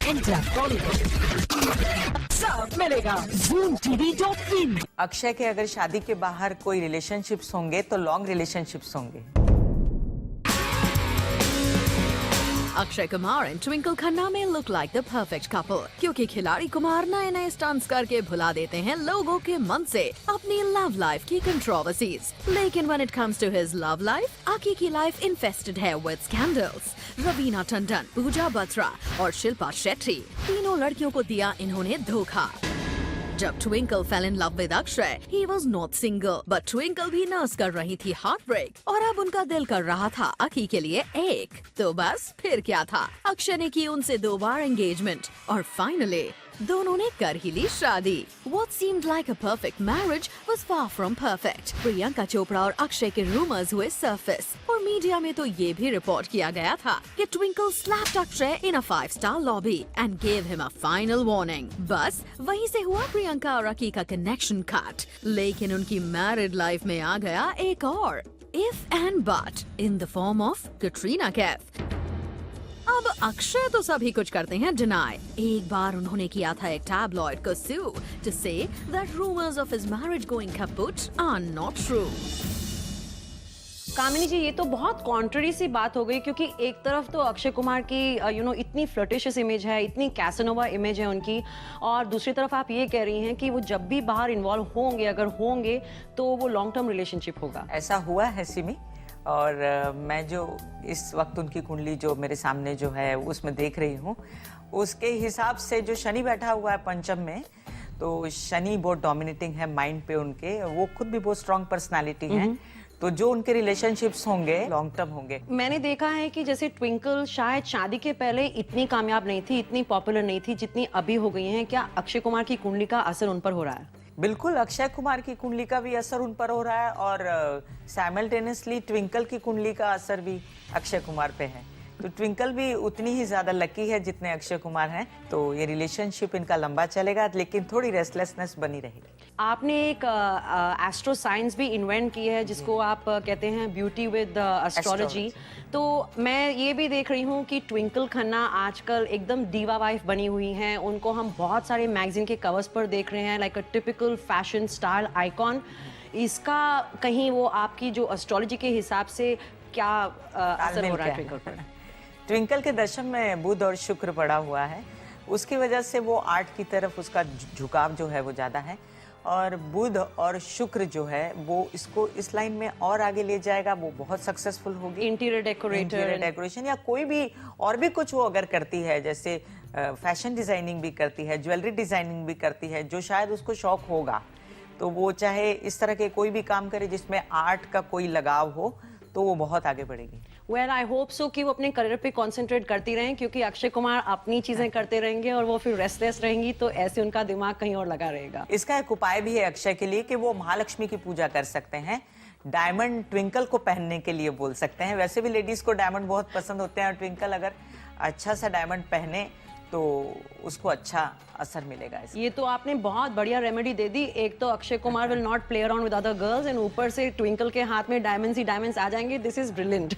Enter Bollywood. सब मिलेगा ZoomTV.in. Akshay के अगर शादी के बाहर कोई रिलेशनशिप्स होंगे तो लॉन्ग रिलेशनशिप्स होंगे। अक्षय कुमार एंड ट्विंकल खन्ना में look like the perfect couple, क्योंकि खिलाड़ी कुमार नए नए स्टंट्स करके भुला देते हैं लोगों के मन से अपनी लव लाइफ की कंट्रोवर्सीज। लेकिन when it comes to his love life, Akki की लाइफ इन्फेस्टेड है विद स्कैंडल्स। रवीना टंडन, पूजा बत्रा और शिल्पा शेट्टी, तीनों लड़कियों को दिया इन्होंने धोखा। जब twinkle fail in love with Akshay, he was not single, but twinkle भी नर्स कर रही थी हार्ट ब्रेक और अब उनका दिल कर रहा था अकी के लिए एक। तो बस फिर क्या था, अक्षय ने की उनसे 2 बार एंगेजमेंट और फाइनली दोनों ने कर ही ली शादी। What seemed like a perfect marriage was far from perfect. Priyanka Chopra और अक्षय के रूमर्स हुए सरफेस और मीडिया में तो ये भी रिपोर्ट किया गया था कि twinkle slapped Akshay in a 5-star lobby and gave him a final warning. बस वहीं से हुआ प्रियंका और अकी का कनेक्शन कट। लेकिन उनकी मैरिड लाइफ में आ गया एक और if and but in the form of Katrina Kaif. अब अक्षय तो सभी कुछ करते हैं डिनाई। एक बार उन्होंने किया था एक टैबलॉइड को sue to say that rumors of his marriage going kaput are not true. कामिनी जी, ये तो बहुत कॉन्ट्ररी सी बात हो गई, क्योंकि एक तरफ तो अक्षय कुमार की इतनी फ्लर्टिशियस इमेज है, इतनी कैसनोवा इमेज है उनकी, और दूसरी तरफ आप ये कह रही हैं कि वो जब भी बाहर इन्वॉल्व होंगे, अगर होंगे तो वो लॉन्ग टर्म रिलेशनशिप होगा। ऐसा हुआ है सिमी, और मैं जो इस वक्त उनकी कुंडली जो मेरे सामने जो है उसमें देख रही हूँ, उसके हिसाब से जो शनि बैठा हुआ है पंचम में, तो शनि बहुत डोमिनेटिंग है माइंड पे उनके, वो खुद भी बहुत स्ट्रॉन्ग पर्सनालिटी है, तो जो उनके रिलेशनशिप्स होंगे लॉन्ग टर्म होंगे। मैंने देखा है कि जैसे ट्विंकल शायद शादी के पहले इतनी कामयाब नहीं थी, इतनी पॉपुलर नहीं थी जितनी अभी हो गई हैं। क्या अक्षय कुमार की कुंडली का असर उन पर हो रहा है? बिल्कुल, अक्षय कुमार की कुंडली का भी असर उन पर हो रहा है और साइमल्टेनियसली ट्विंकल की कुंडली का असर भी अक्षय कुमार पे है। तो ट्विंकल भी उतनी ही ज्यादा लकी है जितने अक्षय कुमार हैं, तो ये रिलेशनशिप इनका लंबा चलेगा, लेकिन थोड़ी रेस्टलेसनेस बनी रहेगी। आपने एक एस्ट्रो साइंस भी इन्वेंट की है, जिसको आप कहते हैं ब्यूटी विद एस्ट्रोलॉजी। तो मैं ये भी देख रही हूँ कि ट्विंकल खन्ना आजकल एकदम दीवा वाइफ बनी हुई हैं। उनको हम बहुत सारे मैगजीन के कवर्स पर देख रहे हैं, like a typical fashion style icon. इसका कहीं वो आपकी जो एस्ट्रोलॉजी के हिसाब से क्या असर हो रहा है ट्विंकल पर? ट्विंकल के दशम में बुध और शुक्र पड़ा हुआ है, उसकी वजह से वो आर्ट की तरफ उसका झुकाव जो है वो ज़्यादा है, और बुध और शुक्र जो है वो इसको इस लाइन में और आगे ले जाएगा। वो बहुत सक्सेसफुल होगी। इंटीरियर डेकोरेशन या कोई भी और भी कुछ वो अगर करती है, जैसे फैशन डिजाइनिंग भी करती है, ज्वेलरी डिजाइनिंग भी करती है, जो शायद उसको शौक होगा, तो वो चाहे इस तरह के कोई भी काम करे जिसमें आर्ट का कोई लगाव हो, तो वो बहुत आगे बढ़ेगी। Well, I hope so कि वो अपने करियर पे कंसंट्रेट करती रहें, क्योंकि अक्षय कुमार अपनी चीजें करते रहेंगे और वो फिर रेस्टलेस रहेंगी, तो ऐसे उनका दिमाग कहीं और लगा रहेगा। इसका एक उपाय भी है अक्षय के लिए कि वो महालक्ष्मी की पूजा कर सकते हैं। डायमंड ट्विंकल को पहनने के लिए बोल सकते हैं। वैसे भी लेडीज को डायमंड बहुत पसंद होते हैं, और ट्विंकल अगर अच्छा सा डायमंड पहने तो उसको अच्छा असर मिलेगा। ये तो आपने बहुत बढ़िया रेमेडी दे दी। एक तो Akshay Kumar will not play around with other girls, and ऊपर से ट्विंकल के हाथ में डायमंड्स ही डायमंड्स आ जाएंगे। This is brilliant.